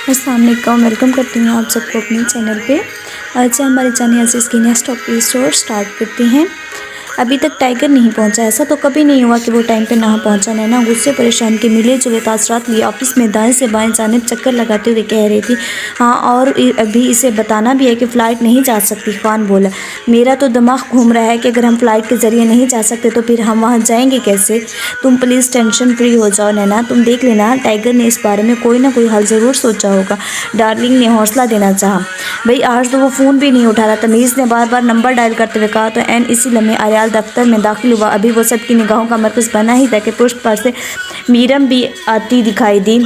अस्सलाम वालेकुम, वेलकम करती हूँ आप सबको अपने चैनल पे। आज से हमारे चैनल से इसकी नेक्स्ट एपिसोड स्टार्ट करते हैं। अभी तक टाइगर नहीं पहुंचा, ऐसा तो कभी नहीं हुआ कि वो टाइम पे ना पहुंचा। नैना गुस्से परेशान के मिले जुले तासरात लिए ऑफिस में दाएं से बाएं जानिब चक्कर लगाते हुए कह रही थी, हाँ और अभी इसे बताना भी है कि फ़्लाइट नहीं जा सकती। ख़ान बोला, मेरा तो दिमाग घूम रहा है कि अगर हम फ़्लाइट के ज़रिए नहीं जा सकते तो फिर हम वहाँ जाएंगे कैसे। तुम प्लीज़ टेंशन फ्री हो जाओ नैना, तुम देख लेना टाइगर ने इस बारे में कोई ना कोई हल ज़रूर सोचा होगा। डार्लिंग ने हौसला देना चाहा। भाई आज तो वो फ़ोन भी नहीं उठा रहा। तमीज़ ने बार बार नंबर डायल करते हुए कहा तो एन इसी लम्हे आर्याल दफ्तर में दाखिल हुआ। अभी वो सबकी निगाहों का मरकज़ बना ही था कि पुष्प पर से मीरम भी आती दिखाई दी।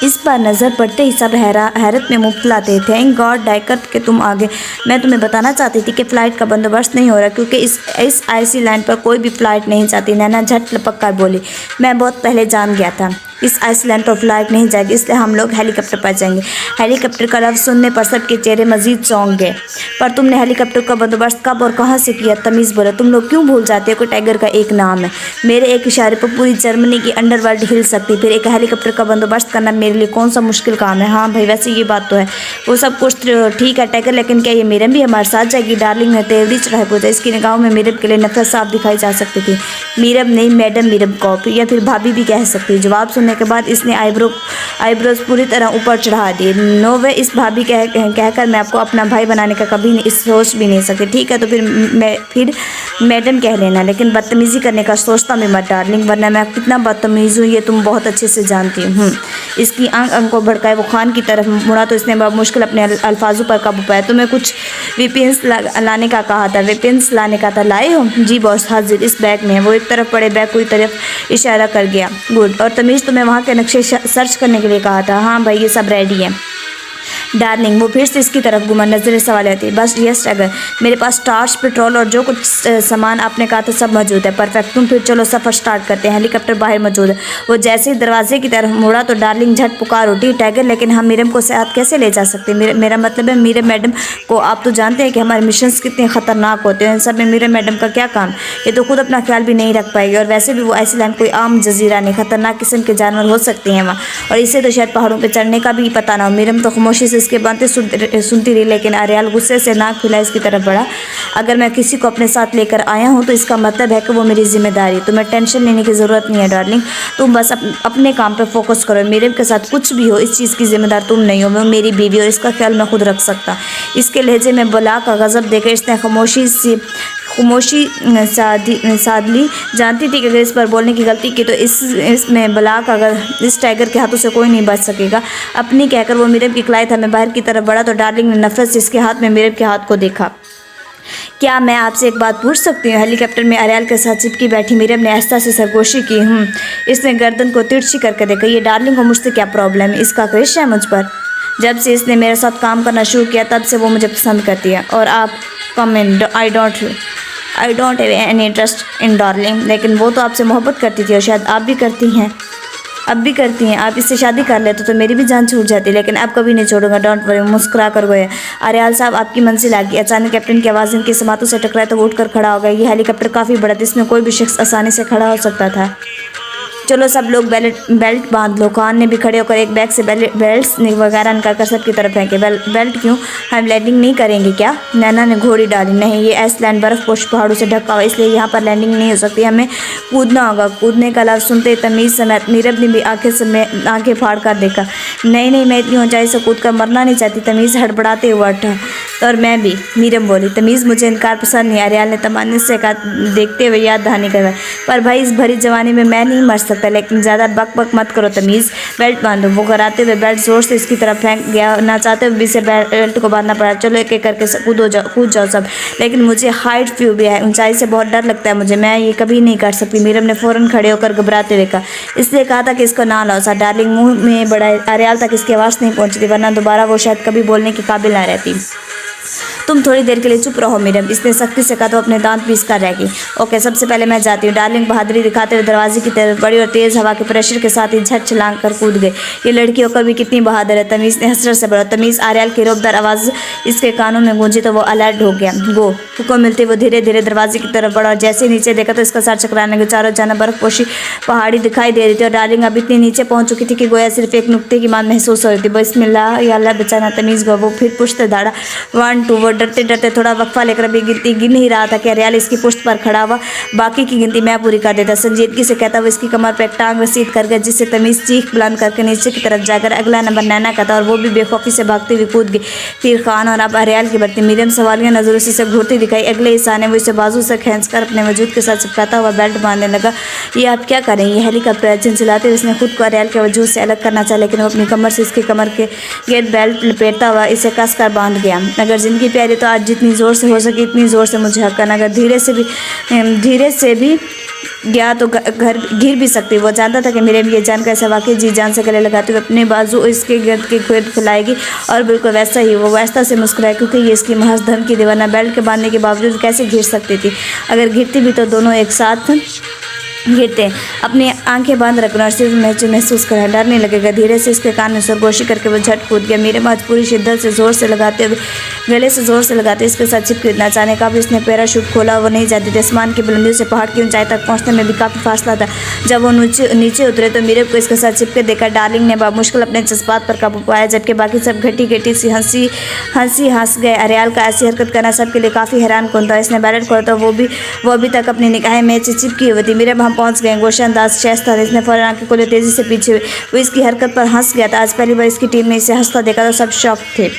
इस पर नज़र पड़ते ही सब हैरत में मुब्तला थे। थैंक गॉड डाइकर के तुम आ गए। मैं तुम्हें बताना चाहती थी कि फ़्लाइट का बंदोबस्त नहीं हो रहा क्योंकि इस आइसलैंड पर कोई भी फ़्लाइट नहीं जाती। नैना झट लपक कर बोली, मैं बहुत पहले जान गया था इस आइसलैंड पर फ़्लाइट नहीं जाएगी, इसलिए हम लोग हेलीकॉप्टर पर जाएंगे। हेलीकॉप्टर का लफ्ज़ सुनने पर सबके चेहरे मजीद चौंक गए। पर तुमने हेलीकॉप्टर का बंदोबस्त कब और कहाँ से किया? तमीज़ बोला, तुम लोग क्यों भूल जाते हो कि टाइगर का एक नाम है। मेरे एक इशारे पर पूरी जर्मनी की अंडरवर्ल्ड हिल सकती, फिर एक हेलीकॉप्टर का बंदोबस्त करना मेरे लिए कौन सा मुश्किल काम है। हाँ भाई वैसे ये बात तो है, वो सब कुछ ठीक है टाइगर, लेकिन क्या ये मीरम भी हमारे साथ जाएगी? डार्लिंग ने तेवरी चढ़ाई पूछा। इसकी निगाहों में मीरम के लिए नफरत साफ दिखाई जा सकती थी। मीरम नहीं, मैडम मीरम कौप या फिर भाभी भी कह सकती। जवाब सुनने के बाद इसने आईब्रोज पूरी तरह ऊपर चढ़ा दिए। नो वे, इस भाभी कहकर मैं आपको अपना भाई बनाने का कभी नहीं सोच भी नहीं सकती। ठीक है तो फिर मैडम कह लेना, लेकिन बदतमीज़ी करने का सोचता भी मत डार्लिंग, वरना मैं कितना बदतमीज़ हूँ ये तुम बहुत अच्छे से जानती हूँ। इसकी आंख को भड़काए वो खान की तरफ मुड़ा तो इसने मुश्किल अपने अल्फाजों पर काबू पाया। तुम्हें कुछ वेपन्स लाने का कहा था। वेपन्स लाने का था, लाए हो? जी बॉस हाजिर, इस बैग में है। वो एक तरफ पड़े बैग को तरफ इशारा कर गया। गुड। और तमीज़ तुम्हें वहाँ के नक्शे सर्च करने के लिए कहा था। हाँ भाई ये सब रेडी है डार्लिंग। वो फिर से इसकी तरफ घुमा, नजरें सवाल आती। बस यस अगर मेरे पास टार्च, पेट्रोल और जो कुछ सामान आपने कहा था सब मौजूद है। परफेक्ट, तुम फिर चलो सफ़र स्टार्ट करते हैं। हेलीकॉप्टर बाहर मौजूद है। वो जैसे ही दरवाजे की तरफ मुड़ा तो डार्लिंग झट पुकार उठी, टाइगर लेकिन हम मीरम को साथ कैसे ले जा सकते? मेरा मतलब है मीरम मैडम को। आप तो जानते हैं कि हमारे मिशन कितने ख़तरनाक होते हैं, इन सब में मीरम मैडम का क्या काम? ये तो खुद अपना ख्याल भी नहीं रख पाएगी। और वैसे भी वो आइसलैंड कोई आम जजीरा नहीं, खतरनाक किस्म के जानवर हो सकते हैं वहाँ, और इसे तो शायद पहाड़ों पर चढ़ने का भी पता ना हो। मीरम तो खामोशी से इसके बातें सुनती रही, लेकिन आर्याल गुस्से से नाक फैला इसकी तरफ बढ़ा। अगर मैं किसी को अपने साथ लेकर आया हूँ तो इसका मतलब है कि वो मेरी जिम्मेदारी है। तुम्हें टेंशन लेने की ज़रूरत नहीं है डार्लिंग, तुम बस अपने काम पर फोकस करो। मेरे के साथ कुछ भी हो इस चीज़ की जिम्मेदार तुम नहीं हो, मैं मेरी बीवी और इसका ख्याल मैं खुद रख सकता। इसके लहजे में बुला का गज़ब देकर इसने खामोशी सादली जानती थी कि अगर इस पर बोलने की गलती की तो इसमें ब्लाक अगर इस टाइगर के हाथों से कोई नहीं बच सकेगा। अपनी कहकर वो मीरम की क्लाइंट हमें बाहर की तरफ बढ़ा तो डार्लिंग ने नफरत से इसके हाथ में मीरम के हाथ को देखा। क्या मैं आपसे एक बात पूछ सकती हूँ? हेलीकॉप्टर में आर्याल के साथ चिपकी बैठी मीरम ने आहिस्ता से सरगोशी की। इसने गर्दन को तिरछी करके देखा। ये डार्लिंग को मुझसे क्या प्रॉब्लम है? इसका क्रेश है मुझ पर। जब से इसने मेरे साथ काम करना शुरू किया तब से वो मुझे पसंद करती है। और आप comment I don't have any interest in darling. लेकिन वो तो आपसे मोहब्बत करती थी और शायद आप भी करती हैं, अब भी करती हैं। आप इससे शादी कर लेते तो मेरी भी जान छूट जाती, लेकिन अब कभी नहीं छोड़ूंगा। Don't worry. मुस्कुरा कर गए। आर्याल साहब आपकी मंजिल आ गई। अचानक कैप्टन की आवाज़ इनके समातों से टकराए तो वो उठकर खड़ा हो गया। ये हेलीकॉप्टर काफ़ी बड़ा था, इसमें कोई भी शख्स आसानी से खड़ा हो सकता था। चलो सब लोग बेल्ट बांध लो। खान ने भी खड़े होकर एक बैग से बेल्ट्स वगैरह निकाल कर सबकी तरफ फेंके। बेल्ट क्यों? हम लैंडिंग नहीं करेंगे क्या? नैना ने घोड़ी डाली। नहीं, ये आइसलैंड बर्फ पोश पहाड़ों से ढका हुआ, इसलिए यहाँ पर लैंडिंग नहीं हो सकती, हमें कूदना होगा। कूदने का लफ्ज़ सुनते तमीज़ समेत मीरब ने भी आंखें फाड़ कर देखा। नहीं, मैं इतनी ऊंचाई से कूद कर मरना नहीं चाहती। तमीज़ हड़बड़ाते हुआ उठा। और मैं भी, मीरम बोली। तमीज़ मुझे इनकार पसंद नहीं। आर्याल ने तमन्नी से कहा देखते हुए याद दहानी करवाई। पर भाई इस भरी जवानी में मैं नहीं मर सकता, लेकिन ज़्यादा बक मत करो तमीज़। बेल्ट बांधो। वो कराते हुए बेल्ट जोर से इसकी तरफ फेंक गया। ना चाहते हुए भी इसे बेल्ट को बांधना पड़ा। चलो एक एक करके कूद जाओ सब, लेकिन मुझे हाइट फ्यू भी है, ऊंचाई से बहुत डर लगता है मुझे, मैं ये कभी नहीं कर सकती। मीरम ने फ़ौरन खड़े होकर घबराते हुए कहा। इसलिए कहा था कि इसको ना लाओ सा। डार्लिंग मुँह में बड़ा। आर्याल तक इसकी आवाज़ नहीं पहुँची थी, वरना दोबारा वो शायद कभी बोलने के काबिल ना रहती। तुम थोड़ी देर के लिए चुप रहो मीरम, इसने सख्ती से कहा तो अपने दांत पीस कर रह गई। ओके, सबसे पहले मैं जाती हूँ। डार्लिंग बहादुरी दिखाते हुए दरवाजे की तरफ बढ़ी और तेज हवा के प्रेशर के साथ ही झट छलांग कर कूद गई। ये लड़की होकर भी कितनी बहादुर है। तमीज ने हसरत से बढ़ा। तमीज, आर्यल की रोबदार आवाज इसके कानों में गूंजी तो वो अलर्ट हो गया। गो, हुक्म मिलते वो धीरे धीरे दरवाजे की तरफ बढ़ा और जैसे नीचे देखा तो इसका सर चकराने के चारों जाना बर्फ पोशी पहाड़ी दिखाई दे रही थी और डार्लिंग अब इतनी नीचे पहुंच चुकी थी कि गोया सिर्फ एक नुक्ते की मान महसूस हो रही थी। बिस्मिल्लाह या अल्लाह बचाना तमीज गो। वो फिर पुश्त दाड़ा 1 2। वो डरते डरते थोड़ा वक्फा लेकर अभी गिनती गिन ही रहा था कि आर्यल इसकी पुश्त पर खड़ा हुआ बाकी की गिनती मैं पूरी कर देता। संजीदगी से कहता वो इसकी कमर पर एक टांग रसीद कर गया, जिससे तमीज चीख बुलंद करके नीचे की तरफ जाकर अगला नंबर नैना का था और वो भी बेखौफी से भागती हुई कूद गई। फिर खान और अब आर्यल की बढ़ती मीडियम सवालिया नजरों से इसे घूरती दिखाई। अगले इंसान वो इसे बाजू से खींचकर अपने वजूद के साथ चिपकाता हुआ बेल्ट बांधने लगा। ये आप क्या करें? ये हेलीकॉप्टर चिल्लाते हुए उसने खुद को आर्यल के वजूद से अलग करना चाहा, लेकिन वो अपनी कमर से इसकी कमर के गेट बेल्ट लपेटता हुआ इसे कस कर बांध गया। अगर जिंदगी प्यारी तो आज जितनी जोर से हो सके इतनी जोर से मुझे हक करना। अगर धीरे से भी गया तो घर गिर भी सकती। वो जानता था कि मेरे भी ये जानकर ऐसा वाकई जी जान से गले लगाते हुए अपने बाजू इसके गर्द के खुद फैलाएगी और बिल्कुल वैसा ही वो वैसा से मुस्कुराए, क्योंकि ये इसकी महज धन की दीवाना बेल्ट के बांधने के बावजूद कैसे घिर सकती थी। अगर गिरती भी तो दोनों एक साथ गिरते। अपनी आंखें बंद रखना और सिर्फ महसूस करना, डरने लगेगा। धीरे से इसके कान में सरगोशी करके वो झट कूद गया। मेरे बाद पूरी शिद्दत से जोर से लगाते हुए गले से जोर से लगाते इसके साथ चिपकना चाहने का भी इसने पैराशूट खोला। वो नहीं जाती थी। आसमान की बुलंदियों से पहाड़ की ऊंचाई तक पहुंचने में भी काफ़ी फासला था। जब वो नीचे उतरे तो मीरे को इसके साथ चिपके देखा। डार्लिंग ने मुश्किल अपने जज्बात पर काबू पाया, जबकि बाकी सब घटी सी हंस गए। आर्यल का ऐसी हरकत करना सबके लिए काफ़ी हैरान कौन था। इसने बैलेट खोला तो वो अभी तक अपनी निगाहें में चिपकी हुई थी। मेरे पहुंच गए। गोशानदाज शेष था। इसने फौरन आंखें खोले तेजी से पीछे हुए। वो इसकी हरकत पर हंस गया था। आज पहली बार इसकी टीम ने इसे हंसता देखा तो सब शॉक थे।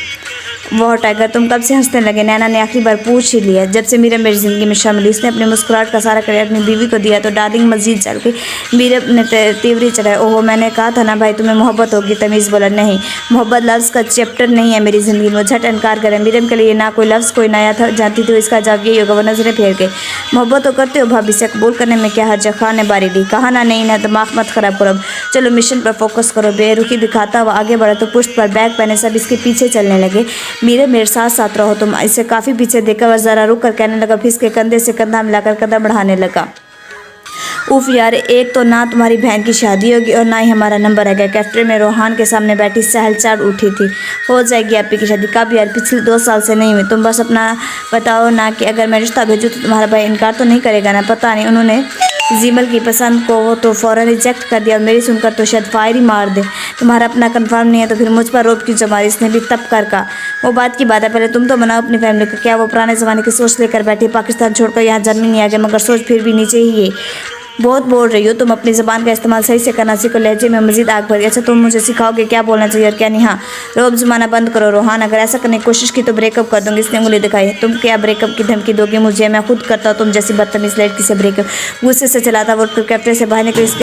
वाह टाइगर, तुम कब से हंसने लगे? नैना ने आखिरी बार पूछ ही लिया। जब से मीरा मेरी ज़िंदगी में शामिल। इसने अपनी मुस्कुराहट का सारा क्रेडिट अपनी बीवी को दिया तो डार्लिंग मजीद चल गई। मीरा ने तीव्री चढ़ाई। ओहो, मैंने कहा था ना भाई तुम्हें मोहब्बत होगी। तमीज़ बोला, नहीं, मोहब्बत लफ्ज़ का चैप्टर नहीं है मेरी ज़िंदगी में। झट इनकार करें। मीरम के लिए ना कोई लफ्ज़ कोई नया था जानती थी। इसका जवाब यही होगा। वो नजरें फेर गई। मोहब्बत तो करते हो भाभी से, कबूल करने में क्या हर्ज? खान ने बारी दी। कहा ना नहीं ना, दिमाग मत खराब करो। चलो मिशन पर फोकस करो। बेरुखी दिखाता हुआ आगे बढ़ा तो पुष्ट पर बैग पहने सब इसके पीछे चलने लगे। मीरा मेरे साथ रहो। तुम इसे काफ़ी पीछे देखकर वह ज़रा रुक कर कहने लगा। फिर इसके कंधे से कंधा मिलाकर कदम बढ़ाने लगा। उफ यार, एक तो ना तुम्हारी बहन की शादी होगी और ना ही हमारा नंबर है। कैफ्टे में रोहान के सामने बैठी सहल चाट उठी थी। हो जाएगी आपी की शादी। कब यार? पिछले 2 साल से नहीं हुई। तुम बस अपना बताओ ना कि अगर मैं रिश्ता भेजूँ तो तुम्हारा भाई इनकार तो नहीं करेगा ना? पता नहीं, उन्होंने जीमल की पसंद को तो फ़ौरन रिजेक्ट कर दिया और मेरी सुनकर तो शायद फायर ही मार दे। तुम्हारा अपना कंफर्म नहीं है तो फिर मुझ पर रोप क्यों जमा? इसने भी तब कर कहा। वो बात की बात है, पहले तुम तो बनाओ अपनी फैमिली को। क्या वो पुराने ज़माने की सोच लेकर बैठी? पाकिस्तान छोड़कर यहाँ जन्म नहीं आ गए, मगर सोच फिर भी नीचे ही है। बहुत बोल रही हो तुम। अपनी ज़बान का इस्तेमाल सही से करना सीखो। लहजे में मजीद आग भर गई। अच्छा, तुम मुझे सिखाओगे क्या बोलना चाहिए और क्या नहीं? हाँ, रोब जमाना बंद करो रोहान। अगर ऐसा करने की कोशिश की तो ब्रेकअप कर दूंगी। इसने उंगली दिखाई। तुम क्या ब्रेकअप की धमकी दोगे मुझे? मैं खुद करता हूँ तुम जैसी बदतमीज लड़की से ब्रेकअप। गुस्से से चलाता वो कैप्टन से बाहर निकले।